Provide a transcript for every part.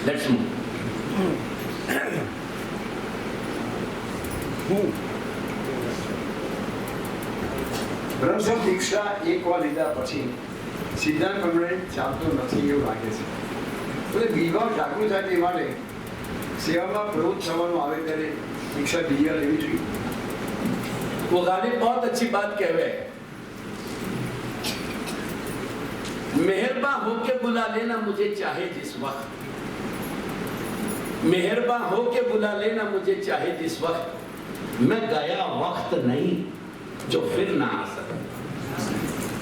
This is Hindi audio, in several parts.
Let's move. બ્રહ્મ દીક્ષા એકવાર લીધા પછી સિદ્ધાંત પ્રમાણે ચાલતો નથી એવું લાગે છે. એટલે વિવાહ જાગૃત થાય તે માટે સેવામાં પ્રવૃત્ત થવાનું આવે ત્યારે દીક્ષા બીજા લેવી જોઈએ. वो गाने बहुत अच्छी बात कह रहे हैं। मेहरबान होके बुला लेना मुझे चाहे जिस वक्त, मेहरबान होके बुला लेना मुझे चाहे जिस वक्त, मैं गया वक्त नहीं जो फिर ना आ सके।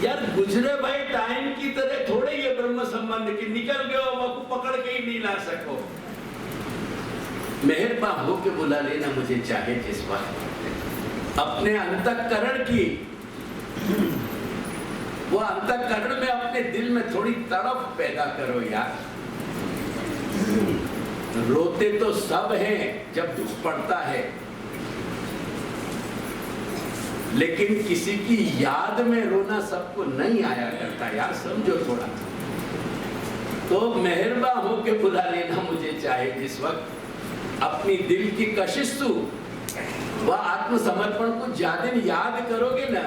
यार गुजरे भाई टाइम की तरह थोड़े ये ब्रह्म संबंध की निकल गए वो पकड़ के ही नहीं ला सको। मेहरबान होके बुला लेना मुझे चाहे जिस वक्त, अपने अंतःकरण की, वो अंतःकरण में अपने दिल में थोड़ी तड़प पैदा करो यार। रोते तो सब हैं जब दुख पड़ता है, लेकिन किसी की याद में रोना सबको नहीं आया करता यार, समझो थोड़ा। तो मेहरबान होके बुला लेना मुझे चाहे जिस वक्त, अपनी दिल की कशिश तू वह आत्मसमर्पण को ज्यादा दिन याद करोगे ना,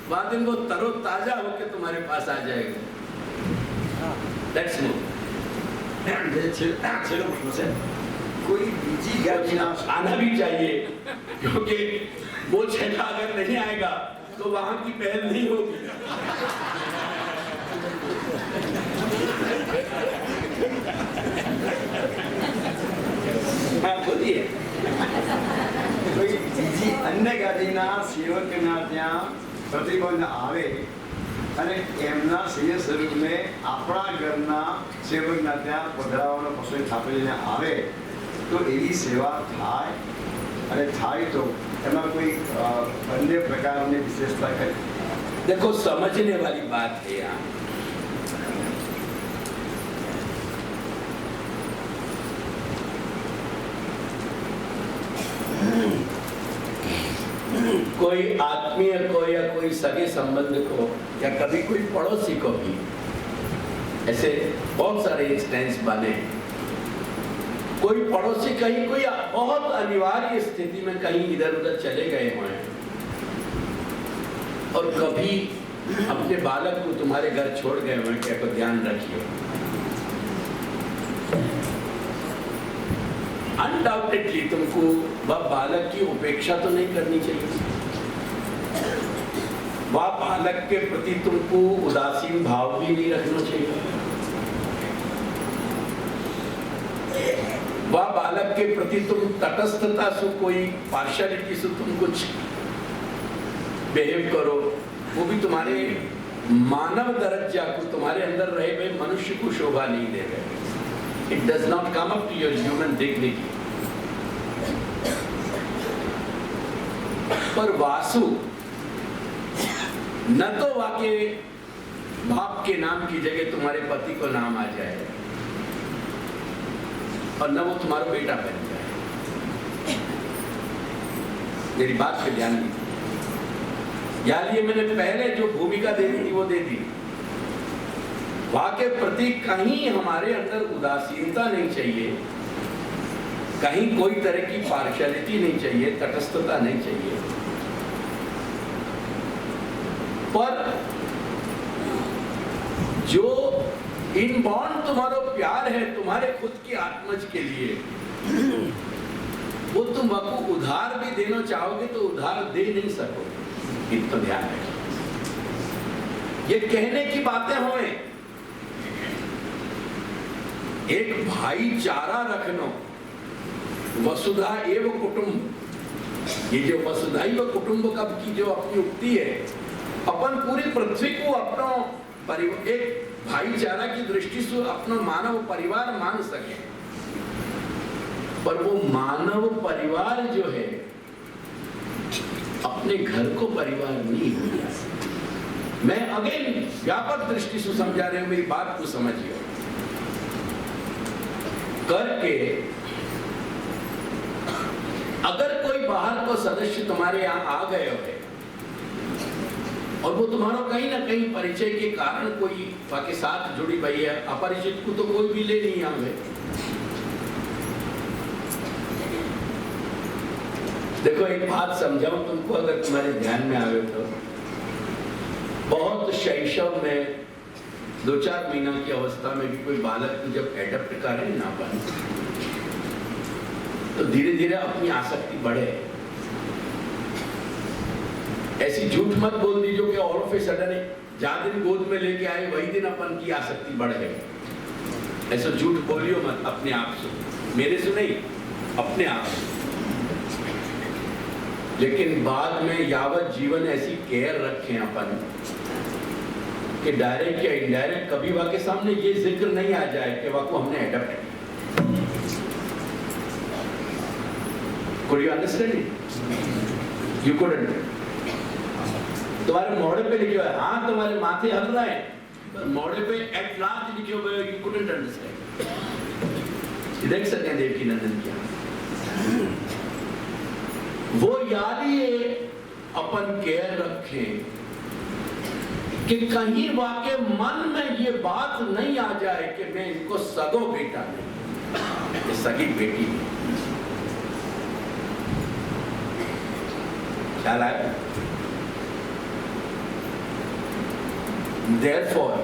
वह दिन वो तरोताजा होके तुम्हारे पास आ जाएगा। Let's move. છેલ્લો પ્રશ્ન છે, કોઈ બીજી જ્ઞાતિના आना भी चाहिए, क्योंकि वो छेड़ा अगर नहीं आएगा तो वहां की पहल नहीं होगी। हाँ बोलिए। કોઈ બીજી અન્ય જ્ઞાતિના સેવકના ત્યાં પ્રતિબંધ આવે અને એમના સૈન્ય સ્વરૂપને આપણા ઘરના સેવકના ત્યાં પધરાવવાનો પ્રસંગ સ્થાપીને આવે તો એવી સેવા થાય, અને થાય તો એમાં કોઈ અન્ય પ્રકારની વિશેષતા ખરી? देखो समझने वाली बात है यहाँ। कोई आत्मीय को या कोई सगे संबंध को या कभी कोई पड़ोसी को भी, ऐसे बहुत सारे इंस्टेंस बने। कोई पड़ोसी कहीं कोई बहुत अनिवार्य स्थिति में कहीं इधर उधर चले गए हुए हैं और कभी अपने बालक को तुम्हारे घर छोड़ गए हुए हैं, क्या को ध्यान रखिए। अनडाउटेडली तुमको वह बालक की उपेक्षा तो नहीं करनी चाहिए, वह बालक के प्रति तुमको उदासीन भाव भी नहीं रखना चाहिए, वह बालक के प्रति तुम तटस्थता से कोई पार्शियलिटी से तुम कुछ बिहेव करो, वो भी तुम्हारे मानव दर्जा को, तुम्हारे अंदर रहे हुए मनुष्य को शोभा नहीं देगा। It does not come up to your human dignity. पर वासु न तो वाके बाप के नाम की जगह तुम्हारे पति को नाम आ जाए और न वो तुम्हारा बेटा बन जाए। मेरी बात पे ध्यान दीजिए। यार ये मैंने पहले जो भूमिका देनी थी वो दे दी। वहां के प्रति कहीं हमारे अंदर उदासीनता नहीं चाहिए, कहीं कोई तरह की पार्शियलिटी नहीं चाहिए, तटस्थता नहीं चाहिए। पर जो इनबॉर्न तुम्हारा प्यार है तुम्हारे खुद की आत्मज के लिए, वो तुम आपको उधार भी देना चाहोगे तो उधार दे नहीं सकोगे, इतना ध्यान रखिए। ये कहने की बातें हों, एक भाईचारा रखना, वसुधा एव कुटुंब, ये जो वसुधैव कुटुंबकम की जो अपनी उक्ति है, अपन पूरी पृथ्वी को अपना परिवार, एक भाईचारा की दृष्टि से अपना मानव परिवार मान सके। पर वो मानव परिवार जो है अपने घर को परिवार नहीं होगा। मैं अगेन व्यापक दृष्टि से समझा रहे हूं, मेरी बात को समझिए। करके अगर कोई बाहर को सदस्य तुम्हारे यहाँ आ गए हो और वो तुम्हारा कहीं ना कहीं परिचय के कारण कोई के साथ जुड़ी हुई है। अपरिचित को तो कोई भी ले नहीं आवे। देखो एक बात समझाऊं तुमको, अगर तुम्हारे ध्यान में आवे तो, बहुत शैशव में 2-4 महीना की अवस्था में भी कोई बालक को जब एडप्ट करे ना बन, तो धीरे धीरे अपनी आसक्ति बढ़े। ऐसी झूठ मत बोल दीजिए कि ऑल ऑफ ए सडन जहां दिन गोद में लेके आए वही दिन अपन की आसक्ति बढ़ गई। ऐसा झूठ बोलियो मत अपने आप से, मेरे से नहीं, अपने आप से। लेकिन बाद में यावत जीवन ऐसी केयर रखें अपन कि डायरेक्ट या इनडायरेक्ट कभी वह के सामने ये जिक्र नहीं आ जाए कि वह को हमने एडप्ट किया। Could you understand it? You couldn't. तुम्हारे मोड़े पे लिखे हुए, हाँ तुम्हारे माथे हल रहा है, पर मोड़े पे एट लास्ट लिखे हुए, you couldn't understand. देख सकते हैं देवकी नंदन क्या वो याद ही अपन केयर रखें कि कहीं वाके मन में ये बात नहीं आ जाए कि मैं इनको सगो बेटा नहीं, ये सगी बेटी नहीं। ख्याल आया? Therefore,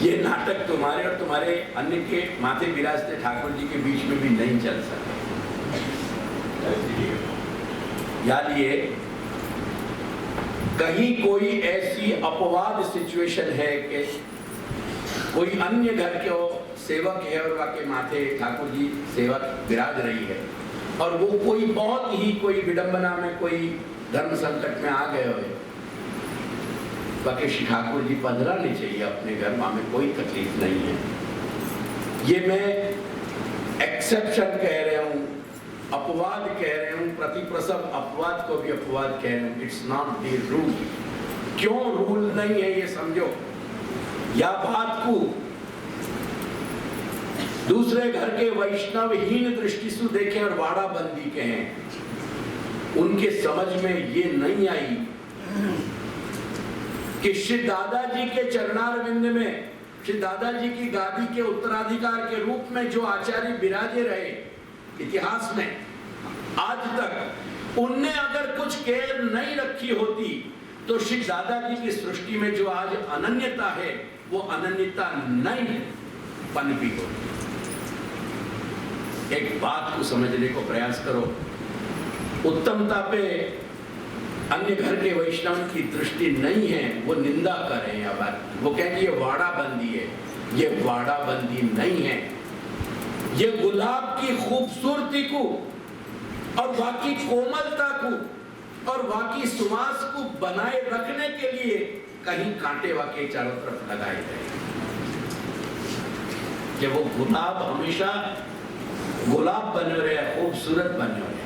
ये नाटक तुम्हारे और तुम्हारे अन्य के माथे विराजते ठाकुर जी के बीच में भी नहीं चल सकता। याद ये, कहीं कोई ऐसी अपवाद सिचुएशन है कि कोई अन्य घर के सेवक है और वाके माथे ठाकुर जी सेवक विराज रही है, और वो कोई बहुत ही कोई विडंबना में कोई धर्म संकट में आ गए हुए, बाकी श्री ठाकुर जी पधरा नहीं चाहिए अपने घर, वहां में कोई तकलीफ नहीं है। ये मैं एक्सेप्शन कह रहा हूं, अपवाद कह रहे हूं, प्रतिप्रसव अपवाद को भी अपवाद कह रहे हूं। It's not the rule. क्यों रूल नहीं है ये समझो। या बात को दूसरे घर के वैष्णवहीन दृष्टि से देखें और वाड़ा बंदी कहें, उनके समझ में ये नहीं आई कि श्री दादाजी के चरणारविंद में, श्री दादाजी की गादी के उत्तराधिकार के रूप में जो आचार्य विराजे रहे इतिहास में आज तक, उनने अगर कुछ केयर नहीं रखी होती तो श्री दादाजी की सृष्टि में जो आज अनन्यता है वो अनन्यता नहीं पनपी होती। एक बात को समझने को प्रयास करो। उत्तमता पे अन्य घर के वैष्णव की दृष्टि नहीं है, वो निंदा करें या बात, वो कहें ये वाड़ा बंदी है, ये वाड़ा बंदी नहीं है। ये गुलाब की खूबसूरती को और बाकी कोमलता को और बाकी सुवास को बनाए रखने के लिए कहीं कांटे वाके चारों तरफ लगाए गए कि वो गुलाब हमेशा गुलाब बने रहे, खूबसूरत बने रहे।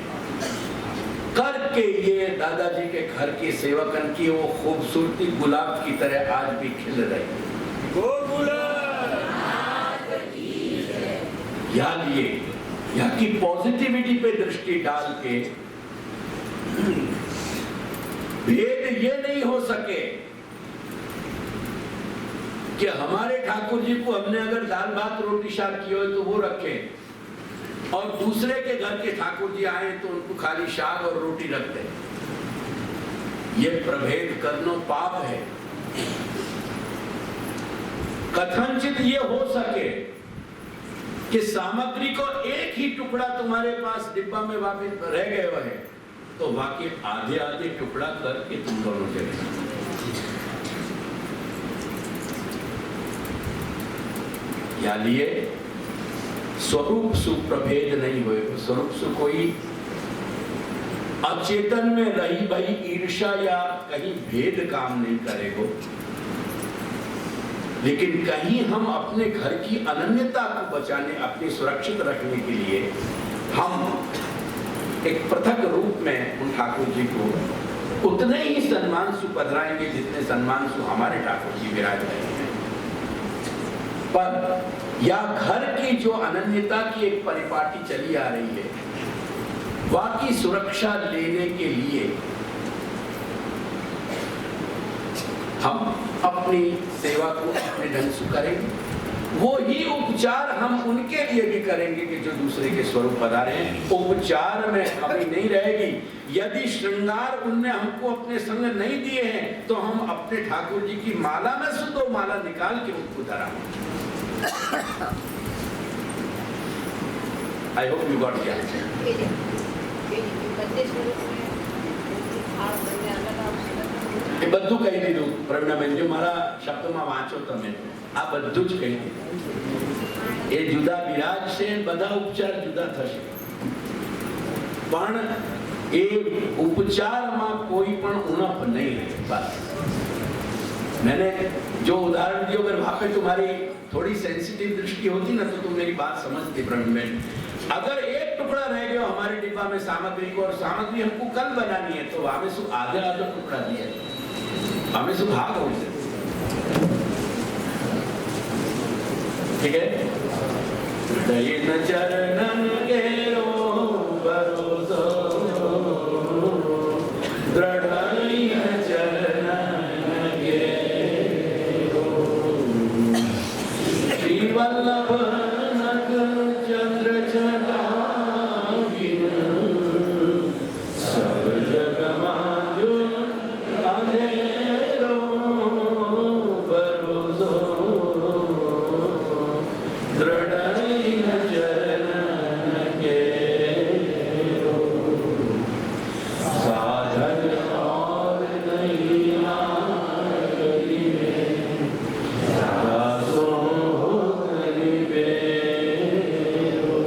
करके ये दादाजी के घर के सेवकन की वो खूबसूरती गुलाब की तरह आज भी खिल रही। वो गुलाब याद ये, यहाँ की पॉजिटिविटी पे दृष्टि डाल के भेद ये नहीं हो सके कि हमारे ठाकुर जी को हमने अगर दाल भात रोटी शाक की हो तो वो रखे, और दूसरे के घर के ठाकुर जी आए तो उनको खाली शाक और रोटी रख दे। ये प्रभेद करना पाप है। कथनचित ये हो सके कि सामग्री को एक ही टुकड़ा तुम्हारे पास डिब्बा में वापिस रह गए हुए हैं, तो बाकी आधे आधे टुकड़ा करके तुम दोनों चले। या लिए स्वरूप सुप्रभेद नहीं हुए। स्वरूप सु कोई अचेतन में रही भाई ईर्षा या कहीं भेद काम नहीं करेगो, लेकिन कहीं हम अपने घर की अनन्यता को बचाने, अपनी सुरक्षित रखने के लिए हम एक पृथक रूप में उन ठाकुर जी को उतने ही सम्मान से पधराएंगे जितने सम्मान से हमारे ठाकुर जी विराज रहे हैं। पर या घर की जो अनन्यता की एक परिपाटी चली आ रही है, वाकी सुरक्षा लेने के लिए अपनी सेवा को अपने ढंग से करेंगे। वो ही उपचार हम उनके लिए भी करेंगे कि जो दूसरे के स्वरूप पधारे हैं। उपचार में कमी नहीं रहेगी। यदि श्रृंगार उनने हमको अपने संग नहीं दिए हैं तो हम अपने ठाकुर जी की माला में से 2 माला निकाल के उनको धरा। I hope you got it. એ બધું કહી દીધું પ્રવીણાબેન, જો મારા શબ્દોમાં વાંચો તમે આ બધું જ કહી દીધું। એ જુદા બિરાજશે, બધા ઉપચાર જુદા થશે, પણ એ ઉપચારમાં કોઈ પણ ઉણપ નહીં રહે। બસ मैंने जो उदाहरण दिया, अगर वहां पे तुम्हारी थोड़ी सेंसिटिव दृष्टि होती ना तो तुम मेरी बात समझती प्रवीण। अगर एक टुकड़ा रह गया हमारे डिब्बा में सामग्री को, और सामग्री हमको कल बनानी है, तो हमें सु आधे टुकड़ा दिया, हमें सु भाग हो गए। ठीक है, दयन चरणन केरो भरोसो, दृढ़इन चरणन केरो, श्री वल्लभ नग चंद्र चलागिन, सब जग मांझो अंधेरो भरोसो, दृढ़इन चरणन केरो, साधन और नहीं नागरी में, दासो हरि बेरो,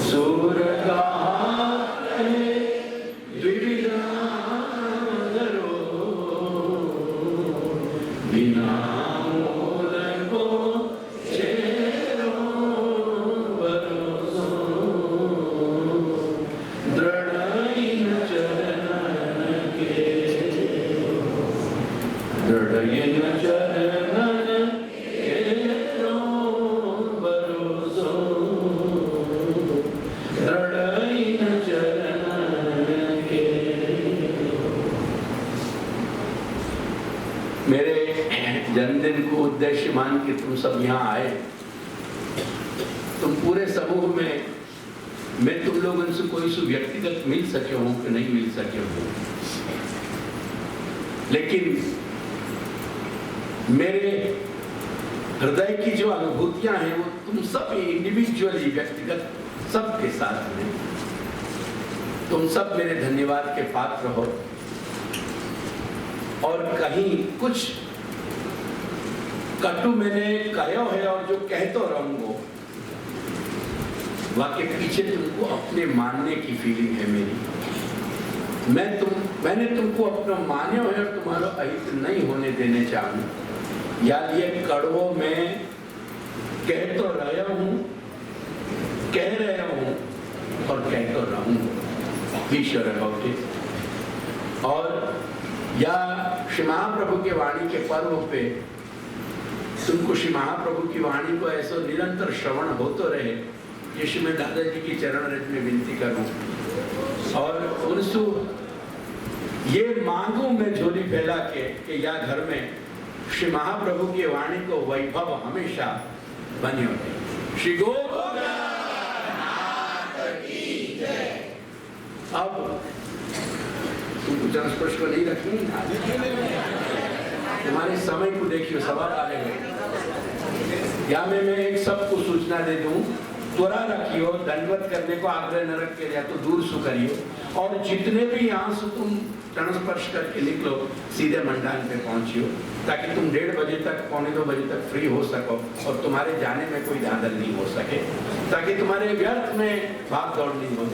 सूर गाहे द्विविधाधरो, बिना मोल को चेरो भरोसो, दृढ़इन चरणन केरो, दृढ़इन चरणन केरो भरोसो, दृढ़इन चरणन केरो। मेरे जन्मदिन को उद्देश्य मान के तुम सब यहाँ आए। तुम पूरे समूह में मैं तुम लोगों से कोई सु व्यक्तिगत मिल सके हूँ कि नहीं मिल सके हूँ, लेकिन मेरे हृदय की जो अनुभूतियां हैं वो तुम सब इंडिविजुअली, व्यक्तिगत सबके साथ में, तुम सब मेरे धन्यवाद के पात्र हो। और कहीं कुछ कटु मैंने कहो है और जो कह तो रहूंगो, वाके पीछे तुमको अपने मानने की फीलिंग है मेरी। मैंने तुमको अपना मान्यो है और तुम्हारा अहित नहीं होने देने चाहूँ। याद ये कड़वों में कह तो रहा हूँ, कह रहा हूँ और कह तो रहूँगा। Be sure about it. और या श्री महाप्रभु के वाणी के पर्व पे तुमको श्री महाप्रभु की वाणी को ऐसा निरंतर श्रवण हो तो रहे, जिसमें मैं दादाजी की चरण रज में विनती करूं और उनसे ये मांगू मैं झोली फैला के कि या घर में श्री महाप्रभु की वाणी को वैभव हमेशा बने रहे। श्री गोनाथ की जय। अब तुमको जनस्पर्श को नहीं रखनी, तुम्हारे समय को देखियो, सवाल आने गए। या मैं एक सबको सूचना दे दूं, त्वरा रखियो, दंडवत करने को आग्रह न रख के, या तो दूर सु करियो, और जितने भी यहाँ से तुम जनस्पर्श करके निकलो सीधे मंडान पे पहुंचियो, ताकि तुम 1:30 बजे तक, 1:45 बजे तक फ्री हो सको और तुम्हारे जाने में कोई धांधल नहीं हो सके, ताकि तुम्हारे व्यर्थ में भाग दौड़ नहीं हो जाए।